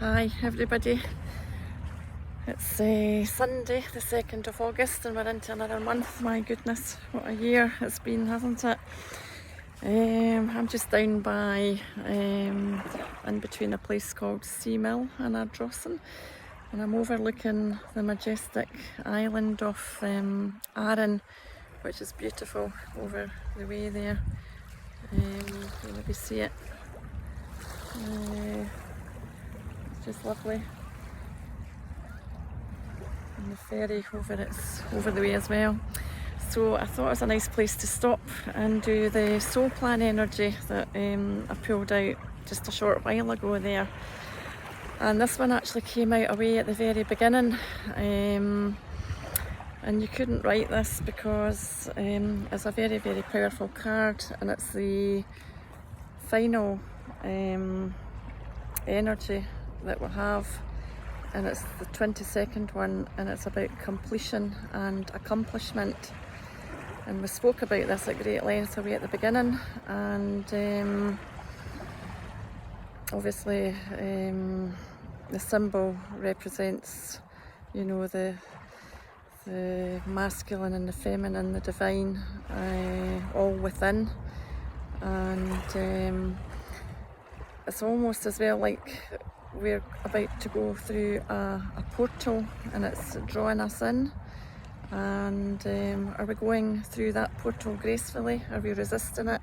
Hi everybody, it's Sunday the 2nd of August and we're into another month. My goodness, what a year it's been, hasn't it? I'm just down by in between a place called Seamill and Ardrossan, and I'm overlooking the majestic island of Arran, which is beautiful over the way there. You maybe see it. It's just lovely. And the ferry over the way as well. So I thought it was a nice place to stop and do the soul plan energy that I pulled out just a short while ago there. And this one actually came out away at the very beginning. And you couldn't write this because it's a very, very powerful card, and it's the final energy that we have. And it's the 22nd one, and it's about completion and accomplishment. And we spoke about this at great length away at the beginning, and obviously the symbol represents, you know, the masculine and the feminine, the divine, all within. And it's almost as well like we're about to go through a portal, and it's drawing us in. And are we going through that portal gracefully? Are we resisting it?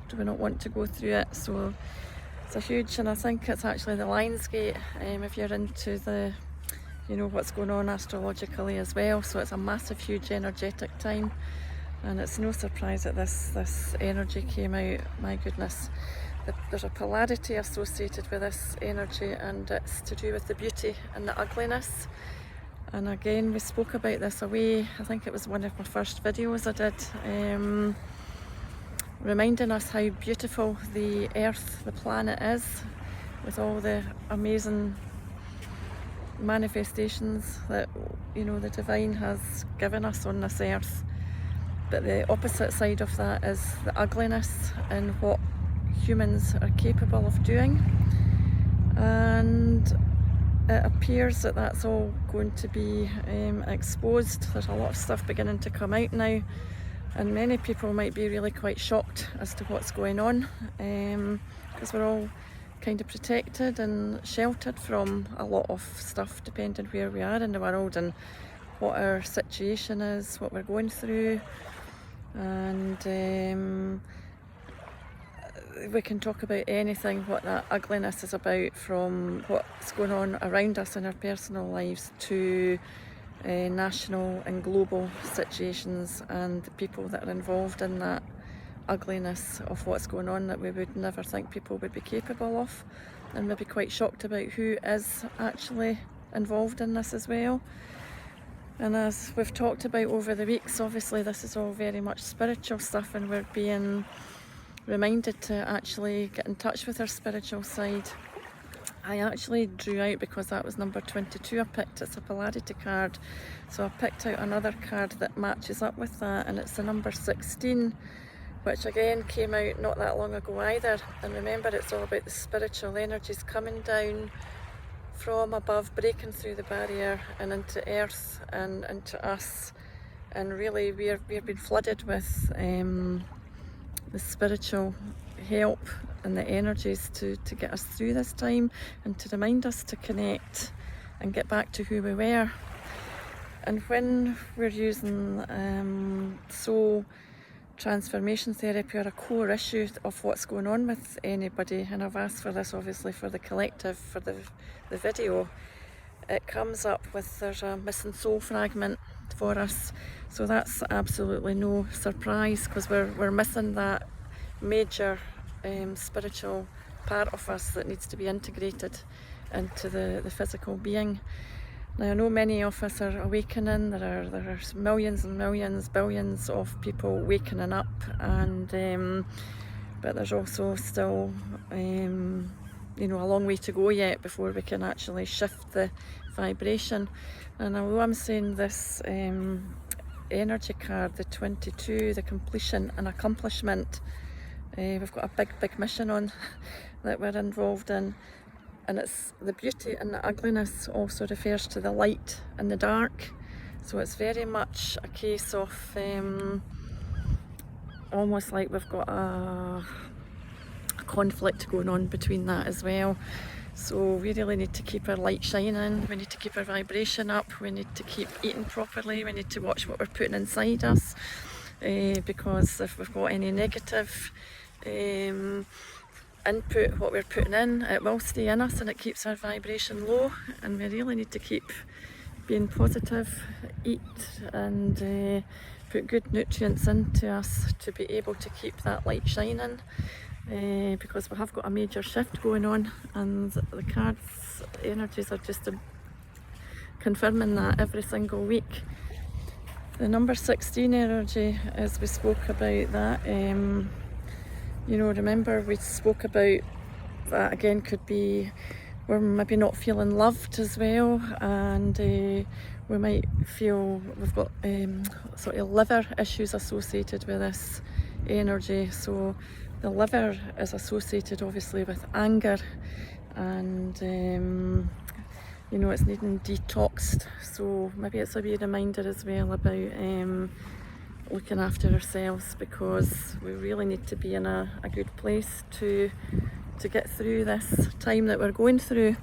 Do we not want to go through it? So it's a huge, and I think it's actually the Lion's Gate, if you're into the, you know, what's going on astrologically as well. So it's a massive, huge energetic time, and it's no surprise that this energy came out. My goodness. There's a polarity associated with this energy, and it's to do with the beauty and the ugliness. And again, we spoke about this away, I think it was one of my first videos I did, reminding us how beautiful the earth, the planet is, with all the amazing manifestations that, you know, the divine has given us on this earth. But the opposite side of that is the ugliness and what humans are capable of doing. And it appears that that's all going to be exposed. There's a lot of stuff beginning to come out now, and many people might be really quite shocked as to what's going on, because we're all kind of protected and sheltered from a lot of stuff depending where we are in the world and what our situation is, what we're going through. And we can talk about anything, what that ugliness is about, from what's going on around us in our personal lives to national and global situations, and the people that are involved in that ugliness of what's going on that we would never think people would be capable of, and maybe quite shocked about who is actually involved in this as well. And as we've talked about over the weeks, obviously this is all very much spiritual stuff, and we're being reminded to actually get in touch with our spiritual side. I actually drew out, because that was number 22 I picked, it's a polarity card, so I picked out another card that matches up with that, and it's the number 16, which again came out not that long ago either. And remember, it's all about the spiritual energies coming down from above, breaking through the barrier and into earth and into us. And really we've been flooded with the spiritual help and the energies to get us through this time, and to remind us to connect and get back to who we were. And when we're using soul transformation therapy, or a core issue of what's going on with anybody, and I've asked for this obviously for the collective, for the video, it comes up with there's a missing soul fragment for us. So that's absolutely no surprise, because we're missing that major spiritual part of us that needs to be integrated into the physical being. Now, I know many of us are awakening. There are millions and millions, billions of people wakening up, and but there's also still you know, a long way to go yet before we can actually shift the vibration. And although I'm saying this energy card, the 22, the completion and accomplishment, we've got a big mission on that we're involved in. and it's the beauty and the ugliness also refers to the light and the dark. So it's very much a case of almost like we've got a conflict going on between that as well. So we really need to keep our light shining, we need to keep our vibration up, we need to keep eating properly, we need to watch what we're putting inside us, because if we've got any negative input, what we're putting in, it will stay in us and it keeps our vibration low, and we really need to keep being positive, eat and put good nutrients into us to be able to keep that light shining, because we have got a major shift going on, and the cards energies are just confirming that every single week. The number 16 energy, as we spoke about that, you know, remember we spoke about that again could be we're maybe not feeling loved as well, and we might feel we've got sort of liver issues associated with this energy. So the liver is associated obviously with anger, and you know, it's needing detoxed. So maybe it's a wee reminder as well about looking after ourselves, because we really need to be in a good place to get through this time that we're going through.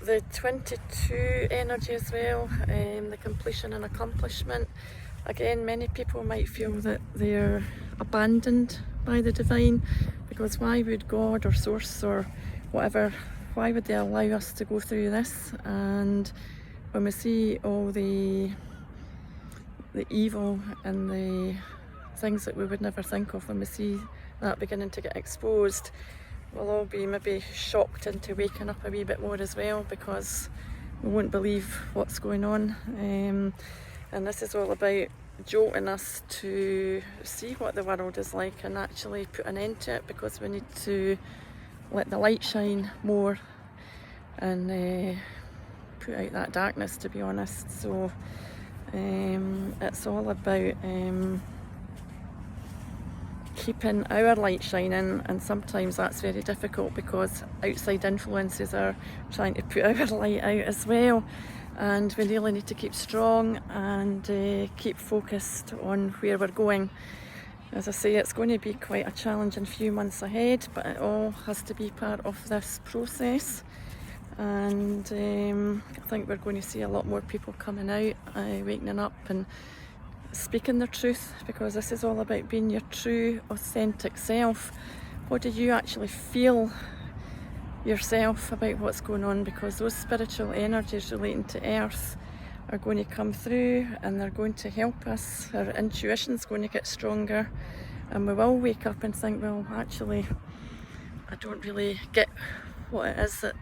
The 22 energy as well, the completion and accomplishment. Again, many people might feel that they're abandoned by the divine, because why would God or Source or whatever, why would they allow us to go through this? And when we see all the evil and the things that we would never think of, when we see that beginning to get exposed, we'll all be maybe shocked into waking up a wee bit more as well, because we won't believe what's going on. And this is all about jolting us to see what the world is like and actually put an end to it, because we need to let the light shine more and put out that darkness, to be honest. So it's all about keeping our light shining, and sometimes that's very difficult because outside influences are trying to put our light out as well, and we really need to keep strong and keep focused on where we're going. As I say, it's going to be quite a challenging few months ahead, but it all has to be part of this process, and I think we're going to see a lot more people coming out, waking up and speaking their truth, because this is all about being your true authentic self. What do you actually feel yourself about what's going on? Because those spiritual energies relating to earth are going to come through and they're going to help us. Our intuition's going to get stronger, and we will wake up and think, well, actually I don't really get what it is that,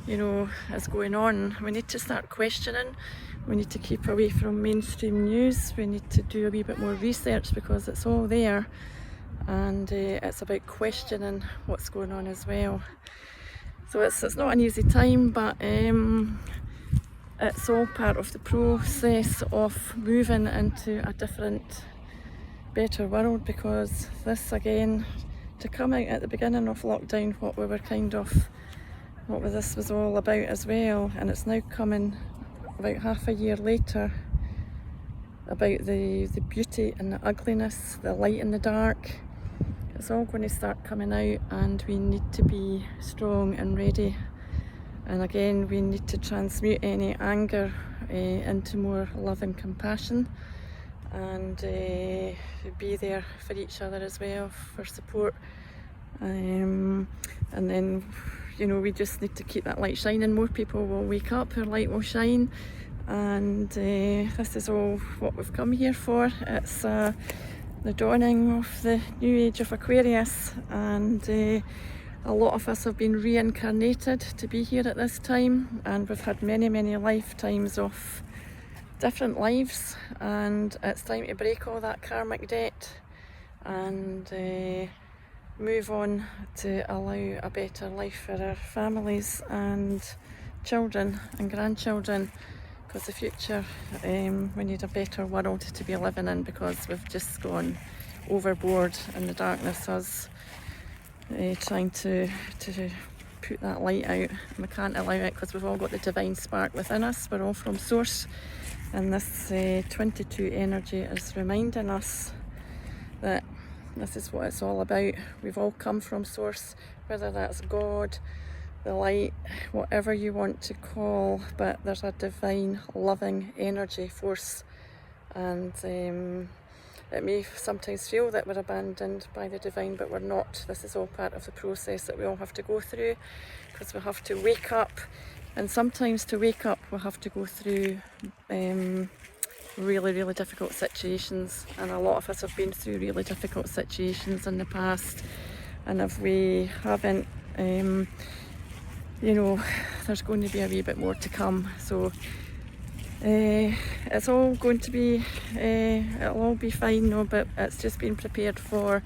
you know, is going on. We need to start questioning. We need to keep away from mainstream news. We need to do a wee bit more research, because it's all there, and it's about questioning what's going on as well. So it's not an easy time, but it's all part of the process of moving into a different, better world, because this, again, to come out at the beginning of lockdown, what this was all about as well, and it's now coming about half a year later, about the beauty and the ugliness, the light and the dark. It's all going to start coming out, and we need to be strong and ready. And again, we need to transmute any anger into more love and compassion, and be there for each other as well, for support. And then, you know, we just need to keep that light shining. More people will wake up, our light will shine, and this is all what we've come here for. It's the dawning of the new age of Aquarius, and a lot of us have been reincarnated to be here at this time, and we've had many lifetimes of different lives, and it's time to break all that karmic debt and move on to allow a better life for our families and children and grandchildren, because the future, we need a better world to be living in, because we've just gone overboard and the darkness has trying to put that light out, and we can't allow it because we've all got the divine spark within us. We're all from source, and this 22 energy is reminding us that this is what it's all about. We've all come from source, whether that's God, the light, whatever you want to call, but there's a divine loving energy force, and it may sometimes feel that we're abandoned by the divine, but we're not. This is all part of the process that we all have to go through, because we have to wake up, and sometimes to wake up we have to go through really, really difficult situations, and a lot of us have been through really difficult situations in the past, and if we haven't, you know, there's going to be a wee bit more to come. So it's all going to be, it'll all be fine, no, but it's just being prepared for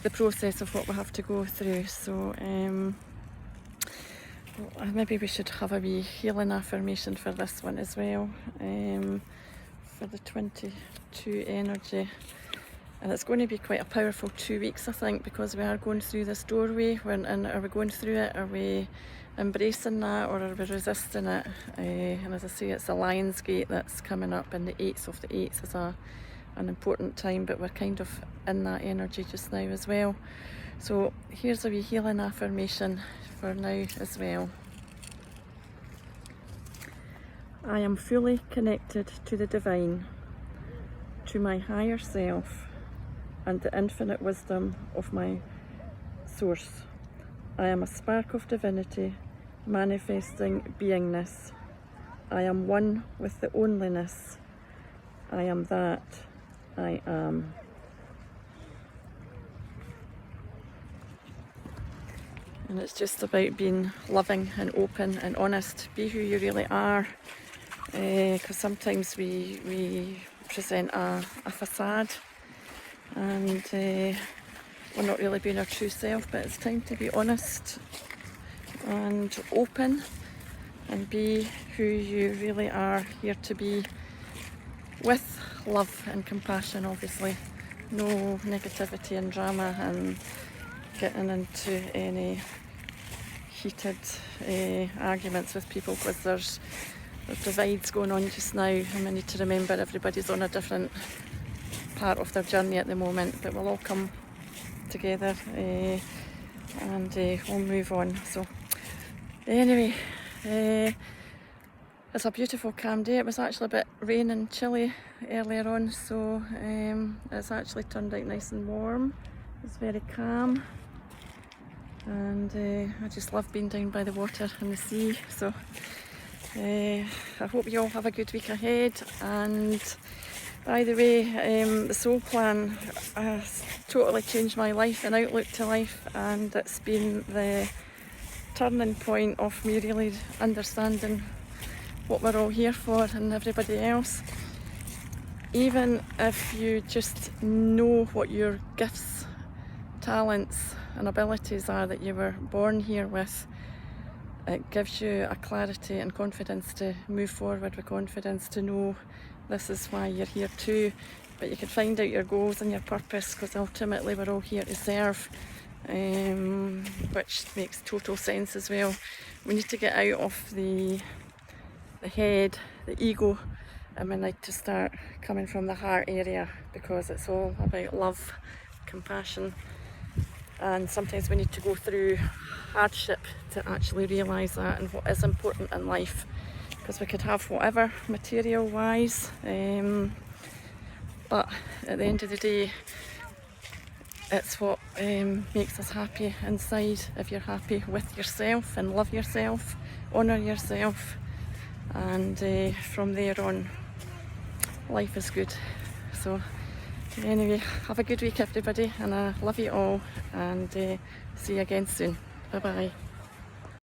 the process of what we have to go through. So maybe we should have a wee healing affirmation for this one as well, for the 22 energy. And it's going to be quite a powerful 2 weeks, I think, because we are going through this doorway. And are we going through it? Are we embracing that, or are we resisting it? And as I say, it's the Lion's Gate that's coming up, and the 8th of the 8th is an important time, but we're kind of in that energy just now as well. So here's a wee healing affirmation for now as well. I am fully connected to the divine, to my higher self, and the infinite wisdom of my source. I am a spark of divinity, manifesting beingness. I am one with the onlyness. I am that I am. And it's just about being loving and open and honest. Be who you really are, because sometimes we present a facade, and we're not really being our true self. But it's time to be honest and open and be who you really are here to be, with love and compassion, obviously. No negativity and drama and getting into any heated arguments with people, because there's divides going on just now, and we need to remember everybody's on a different part of their journey at the moment, but we'll all come together and we'll move on. So anyway, it's a beautiful calm day. It was actually a bit rain and chilly earlier on, so it's actually turned out nice and warm. It's very calm, and I just love being down by the water and the sea. So I hope you all have a good week ahead. And by the way, the soul plan has totally changed my life and outlook to life, and it's been the turning point of me really understanding what we're all here for, and everybody else. Even if you just know what your gifts, talents and abilities are that you were born here with, it gives you a clarity and confidence to move forward with confidence, to know this is why you're here too. But you can find out your goals and your purpose, because ultimately we're all here to serve, which makes total sense as well. We need to get out of the head, the ego, and we need to start coming from the heart area, because it's all about love, compassion, and sometimes we need to go through hardship to actually realise that and what is important in life. Because we could have whatever material wise, but at the end of the day, it's what makes us happy inside. If you're happy with yourself and love yourself, honour yourself, and from there on, life is good. So anyway, have a good week everybody, and I love you all, and see you again soon. Bye bye.